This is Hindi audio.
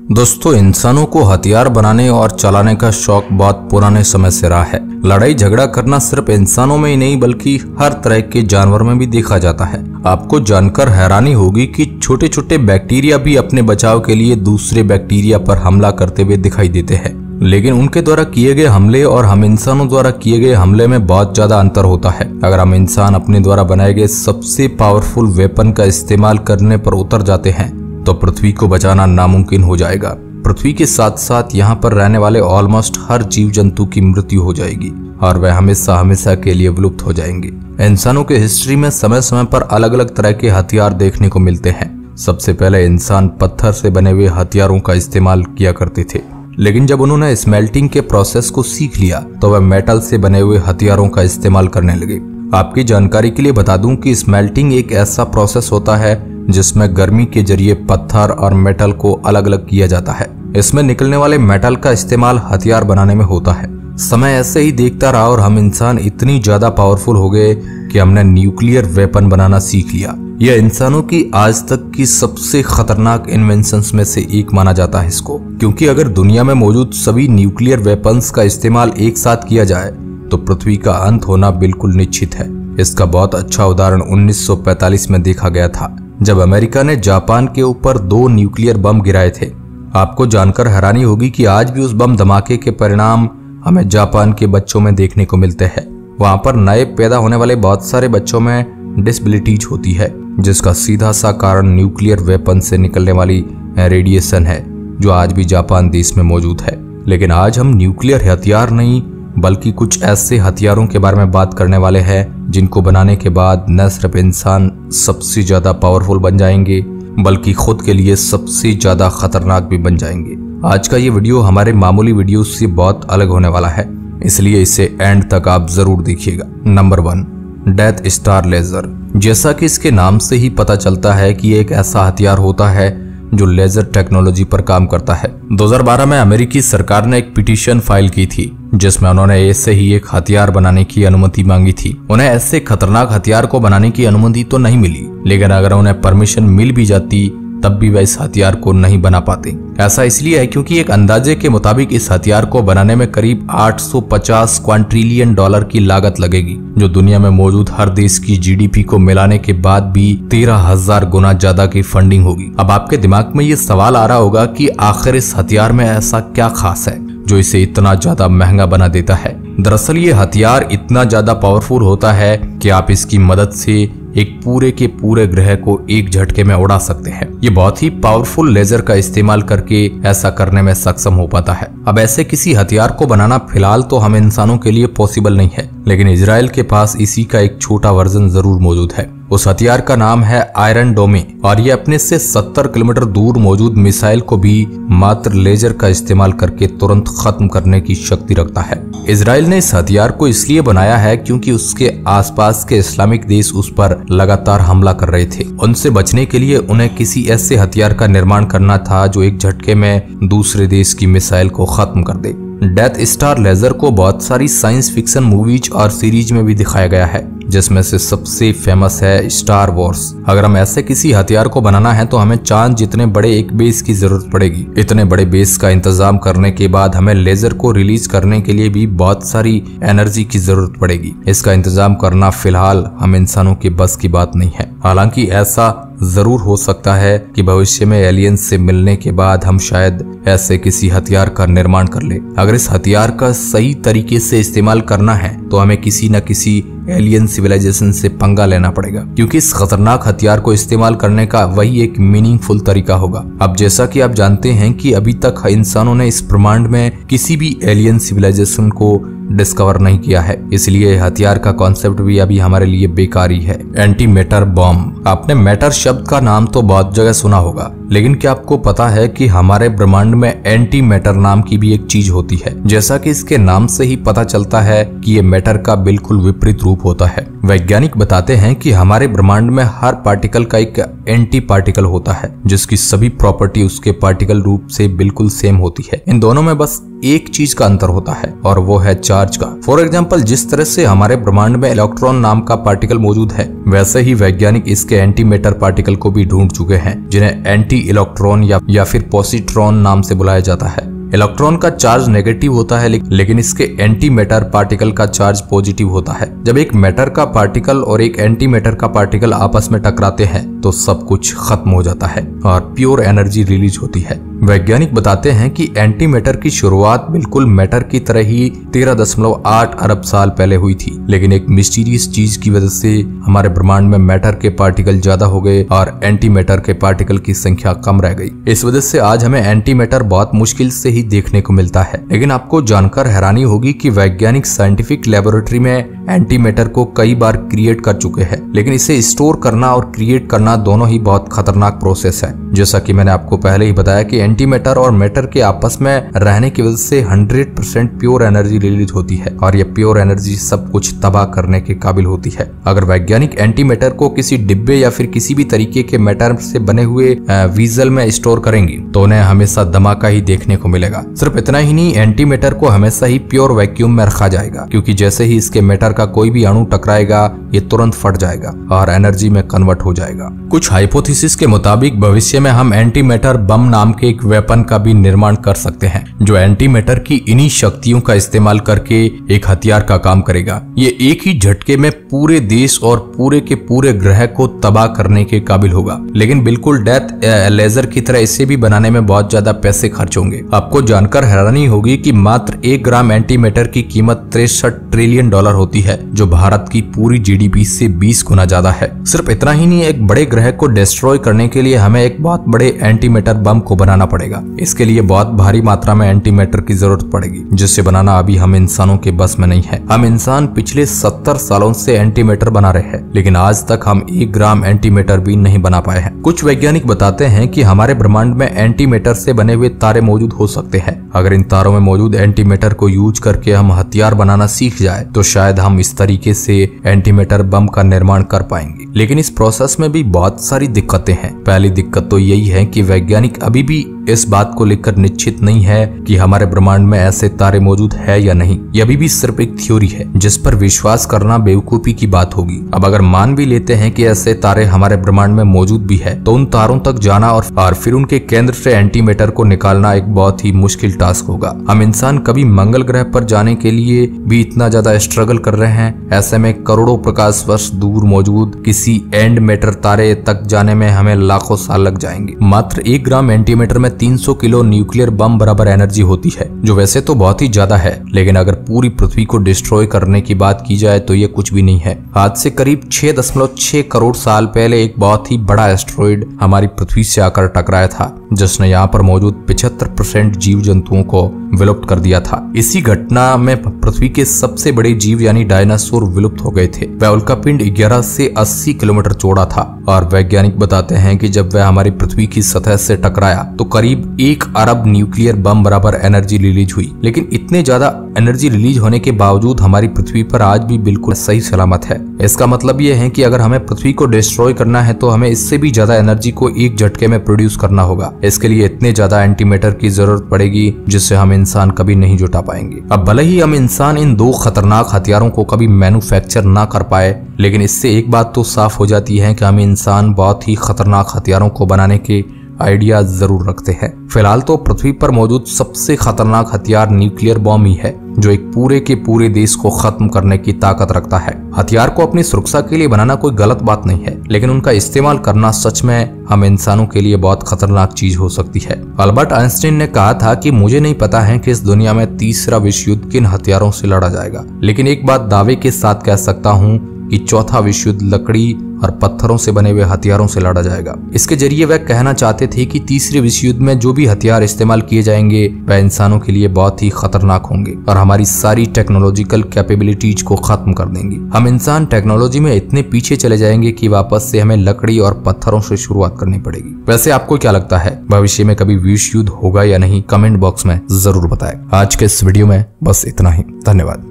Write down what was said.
दोस्तों, इंसानों को हथियार बनाने और चलाने का शौक बहुत पुराने समय से रहा है। लड़ाई झगड़ा करना सिर्फ इंसानों में ही नहीं बल्कि हर तरह के जानवर में भी देखा जाता है। आपको जानकर हैरानी होगी कि छोटे छोटे बैक्टीरिया भी अपने बचाव के लिए दूसरे बैक्टीरिया पर हमला करते हुए दिखाई देते हैं, लेकिन उनके द्वारा किए गए हमले और हम इंसानों द्वारा किए गए हमले में बहुत ज्यादा अंतर होता है। अगर हम इंसान अपने द्वारा बनाए गए सबसे पावरफुल वेपन का इस्तेमाल करने पर उतर जाते हैं तो पृथ्वी को बचाना नामुमकिन हो जाएगा। पृथ्वी के साथ साथ यहाँ पर रहने वाले ऑलमोस्ट हर जीव जंतु की मृत्यु हो जाएगी और वह हमेशा हमेशा के लिए विलुप्त हो जाएंगे। इंसानों के हिस्ट्री में समय समय पर अलग अलग तरह के हथियार देखने को मिलते हैं। सबसे पहले इंसान पत्थर से बने हुए हथियारों का इस्तेमाल किया करते थे, लेकिन जब उन्होंने स्मेल्टिंग के प्रोसेस को सीख लिया तो वह मेटल से बने हुए हथियारों का इस्तेमाल करने लगे। आपकी जानकारी के लिए बता दूं कि स्मेल्टिंग एक ऐसा प्रोसेस होता है जिसमें गर्मी के जरिए पत्थर और मेटल को अलग अलग किया जाता है। इसमें निकलने वाले मेटल का इस्तेमाल हथियार बनाने में होता है। समय ऐसे ही देखता रहा और हम इंसान इतनी ज्यादा पावरफुल हो गए कि हमने न्यूक्लियर वेपन बनाना सीख लिया। यह इंसानों की आज तक की सबसे खतरनाक इन्वेंशंस में से एक माना जाता है इसको, क्योंकि अगर दुनिया में मौजूद सभी न्यूक्लियर वेपन्स का इस्तेमाल एक साथ किया जाए तो पृथ्वी का अंत होना बिल्कुल निश्चित है। इसका बहुत अच्छा उदाहरण 1945 में देखा गया था, जब अमेरिका ने जापान के ऊपर 2 न्यूक्लियर बम गिराए थे। आपको जानकर हैरानी होगी कि आज भी उस बम धमाके के परिणाम हमें जापान के बच्चों में देखने को मिलते हैं। वहां पर नए पैदा होने वाले बहुत सारे बच्चों में डिसेबिलिटीज होती है, जिसका सीधा सा कारण न्यूक्लियर वेपन से निकलने वाली रेडिएशन है, जो आज भी जापान देश में मौजूद है। लेकिन आज हम न्यूक्लियर हथियार नहीं बल्कि कुछ ऐसे हथियारों के बारे में बात करने वाले हैं जिनको बनाने के बाद न सिर्फ इंसान सबसे ज्यादा पावरफुल बन जाएंगे बल्कि खुद के लिए सबसे ज्यादा खतरनाक भी बन जाएंगे। आज का ये वीडियो हमारे मामूली वीडियो से बहुत अलग होने वाला है, इसलिए इसे एंड तक आप जरूर देखिएगा। Number 1, death star laser. जैसा कि इसके नाम से ही पता चलता है कि एक ऐसा हथियार होता है जो लेजर टेक्नोलॉजी पर काम करता है। 2012 में अमेरिकी सरकार ने एक पिटीशन फाइल की थी जिसमें उन्होंने ऐसे ही एक हथियार बनाने की अनुमति मांगी थी। उन्हें ऐसे खतरनाक हथियार को बनाने की अनुमति तो नहीं मिली, लेकिन अगर उन्हें परमिशन मिल भी जाती तब भी वह इस हथियार को नहीं बना पाते। ऐसा इसलिए है क्योंकि एक अंदाजे के मुताबिक इस हथियार को बनाने में करीब 850 क्वाड्रिलियन डॉलर की लागत लगेगी, जो दुनिया में मौजूद हर देश की जीडीपी को मिलाने के बाद भी 13,000 गुना ज्यादा की फंडिंग होगी। अब आपके दिमाग में ये सवाल आ रहा होगा कि आखिर इस हथियार में ऐसा क्या खास है जो इसे इतना ज्यादा महंगा बना देता है। दरअसल ये हथियार इतना ज्यादा पावरफुल होता है कि आप इसकी मदद से एक पूरे के पूरे ग्रह को एक झटके में उड़ा सकते हैं। ये बहुत ही पावरफुल लेजर का इस्तेमाल करके ऐसा करने में सक्षम हो पाता है। अब ऐसे किसी हथियार को बनाना फिलहाल तो हम इंसानों के लिए पॉसिबल नहीं है, लेकिन इजराइल के पास इसी का एक छोटा वर्जन जरूर मौजूद है। उस हथियार का नाम है आयरन डोमे और ये अपने से 70 किलोमीटर दूर मौजूद मिसाइल को भी मात्र लेजर का इस्तेमाल करके तुरंत खत्म करने की शक्ति रखता है। इजराइल ने इस हथियार को इसलिए बनाया है क्योंकि उसके आसपास के इस्लामिक देश उस पर लगातार हमला कर रहे थे। उनसे बचने के लिए उन्हें किसी ऐसे हथियार का निर्माण करना था जो एक झटके में दूसरे देश की मिसाइल को खत्म कर दे। डेथ स्टार लेजर को बहुत सारी साइंस फिक्शन मूवीज और सीरीज में भी दिखाया गया है, जिसमें से सबसे फेमस है स्टार वॉर्स। अगर हम ऐसे किसी हथियार को बनाना है तो हमें चांद जितने बड़े एक बेस की जरूरत पड़ेगी। इतने बड़े बेस का इंतजाम करने के बाद हमें लेजर को रिलीज करने के लिए भी बहुत सारी एनर्जी की जरूरत पड़ेगी। इसका इंतजाम करना फिलहाल हम इंसानों के बस की बात नहीं है। हालांकि ऐसा जरूर हो सकता है कि भविष्य में एलियंस से मिलने के बाद हम शायद ऐसे किसी हथियार का निर्माण कर ले। अगर इस हथियार का सही तरीके से इस्तेमाल करना है तो हमें किसी न किसी एलियन सिविलाइजेशन से पंगा लेना पड़ेगा, क्योंकि इस खतरनाक हथियार को इस्तेमाल करने का वही एक मीनिंगफुल तरीका होगा। अब जैसा कि आप जानते हैं कि अभी तक इंसानों ने इस ब्रह्मांड में किसी भी एलियन सिविलाइजेशन को डिस्कवर नहीं किया है, इसलिए हथियार का कॉन्सेप्ट भी अभी हमारे लिए बेकार ही है। Anti matter bomb. आपने मैटर शब्द का नाम तो बहुत जगह सुना होगा, लेकिन क्या आपको पता है कि हमारे ब्रह्मांड में एंटी मैटर नाम की भी एक चीज होती है। जैसा कि इसके नाम से ही पता चलता है कि ये मैटर का बिल्कुल विपरीत रूप रूप होता है। वैज्ञानिक बताते हैं कि हमारे ब्रह्मांड में हर पार्टिकल का एक एंटी पार्टिकल होता है जिसकी सभी प्रॉपर्टी उसके पार्टिकल रूप से बिल्कुल सेम होती है। इन दोनों में बस एक चीज का अंतर होता है और वो है चार्ज का। फॉर एग्जाम्पल, जिस तरह से हमारे ब्रह्मांड में इलेक्ट्रॉन नाम का पार्टिकल मौजूद है, वैसे ही वैज्ञानिक इसके एंटी मैटर पार्टिकल को भी ढूंढ चुके हैं जिन्हें एंटी इलेक्ट्रॉन या फिर पॉजिट्रॉन नाम से बुलाया जाता है। इलेक्ट्रॉन का चार्ज नेगेटिव होता है लेकिन इसके एंटी मैटर पार्टिकल का चार्ज पॉजिटिव होता है। जब एक मैटर का पार्टिकल और एक एंटी मैटर का पार्टिकल आपस में टकराते हैं तो सब कुछ खत्म हो जाता है और प्योर एनर्जी रिलीज होती है। वैज्ञानिक बताते हैं कि एंटी मैटर की शुरुआत बिल्कुल मैटर की तरह ही 13.8 अरब साल पहले हुई थी, लेकिन एक मिस्टीरियस चीज की वजह से हमारे ब्रह्मांड में मैटर के पार्टिकल ज्यादा हो गए और एंटी मैटर के पार्टिकल की संख्या कम रह गई। इस वजह से आज हमें एंटी मैटर बहुत मुश्किल से ही देखने को मिलता है। लेकिन आपको जानकर हैरानी होगी कि वैज्ञानिक साइंटिफिक लेबोरेटरी में एंटी मैटर को कई बार क्रिएट कर चुके हैं, लेकिन इसे स्टोर करना और क्रिएट करना दोनों ही बहुत खतरनाक प्रोसेस है। जैसा कि मैंने आपको पहले ही बताया कि एंटी मैटर और मैटर के आपस में रहने की वजह से 100% प्योर एनर्जी रिलीज होती है और ये प्योर एनर्जी सब कुछ तबाह करने के काबिल होती है। अगर वैज्ञानिक एंटी मैटर को किसी डिब्बे या फिर किसी भी तरीके के मैटर से बने हुए वीजल में स्टोर करेंगे तो उन्हें हमेशा धमाका ही देखने को मिलेगा। सिर्फ इतना ही नहीं, एंटी मैटर को हमेशा ही प्योर वैक्यूम में रखा जाएगा, क्योंकि जैसे ही इसके मैटर का कोई भी अणु टकराएगा ये तुरंत फट जाएगा और एनर्जी में कन्वर्ट हो जाएगा। कुछ हाइपोथेसिस के मुताबिक भविष्य में हम एंटी मैटर बम नाम के एक वेपन का भी निर्माण कर सकते हैं जो एंटी मैटर की इन्हीं शक्तियों का इस्तेमाल करके एक हथियार का काम करेगा। ये एक ही झटके में पूरे देश और पूरे के पूरे ग्रह को तबाह करने के काबिल होगा, लेकिन बिल्कुल डेथ लेजर की तरह इसे भी बनाने में बहुत ज्यादा पैसे खर्च होंगे। आपको जानकर हैरानी होगी कि मात्र 1 ग्राम एंटी मैटर की कीमत 63 ट्रिलियन डॉलर होती है, जो भारत की पूरी जीडीपी से 20 गुना ज्यादा है। सिर्फ इतना ही नहीं, एक बड़े ग्रह को डिस्ट्रॉय करने के लिए हमें एक बहुत बड़े एंटी मैटर बम को बनाना पड़ेगा। इसके लिए बहुत भारी मात्रा में एंटी मैटर की जरूरत पड़ेगी, जिसे बनाना अभी हम इंसानों के बस में नहीं है। हम इंसान पिछले 70 सालों से एंटी मैटर बना रहे हैं, लेकिन आज तक हम 1 ग्राम एंटी मैटर भी नहीं बना पाए हैं। कुछ वैज्ञानिक बताते हैं कि हमारे ब्रह्मांड में एंटी मैटर से बने हुए तारे मौजूद हो सकते हैं। अगर इन तारों में मौजूद एंटी मैटर को यूज करके हम हथियार बनाना सीख जाए तो शायद हम इस तरीके से एंटी मैटर बम का निर्माण कर पाएंगे। लेकिन इस प्रोसेस में भी बहुत सारी दिक्कतें हैं। पहली दिक्कत तो यही है कि वैज्ञानिक अभी भी इस बात को लेकर निश्चित नहीं है कि हमारे ब्रह्मांड में ऐसे तारे मौजूद है या नहीं। यह अभी भी सिर्फ एक थ्योरी है जिस पर विश्वास करना बेवकूफी की बात होगी। अब अगर मान भी लेते हैं कि ऐसे तारे हमारे ब्रह्मांड में मौजूद भी है, तो उन तारों तक जाना और फिर उनके केंद्र से एंटी मैटर को निकालना एक बहुत ही मुश्किल टास्क होगा। हम इंसान कभी मंगल ग्रह पर जाने के लिए भी इतना ज्यादा स्ट्रगल कर रहे हैं, ऐसे में करोड़ों प्रकाश वर्ष दूर मौजूद किसी एंड मैटर तारे तक जाने में हमें लाखों साल लग जाएंगे। मात्र 1 ग्राम एंटी मैटर में 300 किलो न्यूक्लियर बम बराबर एनर्जी होती है, जो वैसे तो बहुत ही ज्यादा है, लेकिन अगर पूरी पृथ्वी को डिस्ट्रॉय करने की बात की जाए तो ये कुछ भी नहीं है। आज से करीब 6.6 करोड़ साल पहले एक बहुत ही बड़ा एस्ट्रॉइड हमारी पृथ्वी से आकर टकराया था, जिसने यहाँ पर मौजूद 75% जीव जंतुओं को विलुप्त कर दिया था। इसी घटना में पृथ्वी के सबसे बड़े जीव यानी डायनासोर विलुप्त हो गए थे। वह उल्कापिंड 11 से 80 किलोमीटर चौड़ा था और वैज्ञानिक बताते हैं कि जब वह हमारी पृथ्वी की सतह से टकराया तो करीब 1 अरब न्यूक्लियर बम बराबर एनर्जी रिलीज हुई। लेकिन इतने ज्यादा एनर्जी रिलीज होने के बावजूद हमारी पृथ्वी पर आज भी बिल्कुल सही सलामत है। इसका मतलब ये है कि अगर हमें पृथ्वी को डिस्ट्रॉय करना है तो हमें इससे भी ज्यादा एनर्जी को एक झटके में प्रोड्यूस करना होगा। इसके लिए इतने ज्यादा एंटी मैटर की जरूरत पड़ेगी जिससे हम इंसान कभी नहीं जुटा पाएंगे। अब भले ही हम इंसान इन 2 खतरनाक हथियारों को कभी मैन्युफैक्चर ना कर पाए, लेकिन इससे एक बात तो साफ हो जाती है कि हम इंसान बहुत ही खतरनाक हथियारों को बनाने के आइडिया जरूर रखते हैं। फिलहाल तो पृथ्वी पर मौजूद सबसे खतरनाक हथियार न्यूक्लियर बम ही है, जो एक पूरे के पूरे देश को खत्म करने की ताकत रखता है। हथियार को अपनी सुरक्षा के लिए बनाना कोई गलत बात नहीं है, लेकिन उनका इस्तेमाल करना सच में हम इंसानों के लिए बहुत खतरनाक चीज हो सकती है। अल्बर्ट आइंस्टीन ने कहा था कि मुझे नहीं पता है कि इस दुनिया में तीसरा विश्व युद्ध किन हथियारों से लड़ा जाएगा, लेकिन एक बात दावे के साथ कह सकता हूँ कि चौथा विश्व युद्ध लकड़ी और पत्थरों से बने हुए हथियारों से लड़ा जाएगा। इसके जरिए वह कहना चाहते थे कि तीसरे विश्व युद्ध में जो भी हथियार इस्तेमाल किए जाएंगे वह इंसानों के लिए बहुत ही खतरनाक होंगे और हमारी सारी टेक्नोलॉजिकल कैपेबिलिटीज को खत्म कर देंगे। हम इंसान टेक्नोलॉजी में इतने पीछे चले जाएंगे कि वापस से हमें लकड़ी और पत्थरों से शुरुआत करनी पड़ेगी। वैसे आपको क्या लगता है, भविष्य में कभी विश्व युद्ध होगा या नहीं? कमेंट बॉक्स में जरूर बताएं। आज के इस वीडियो में बस इतना ही। धन्यवाद।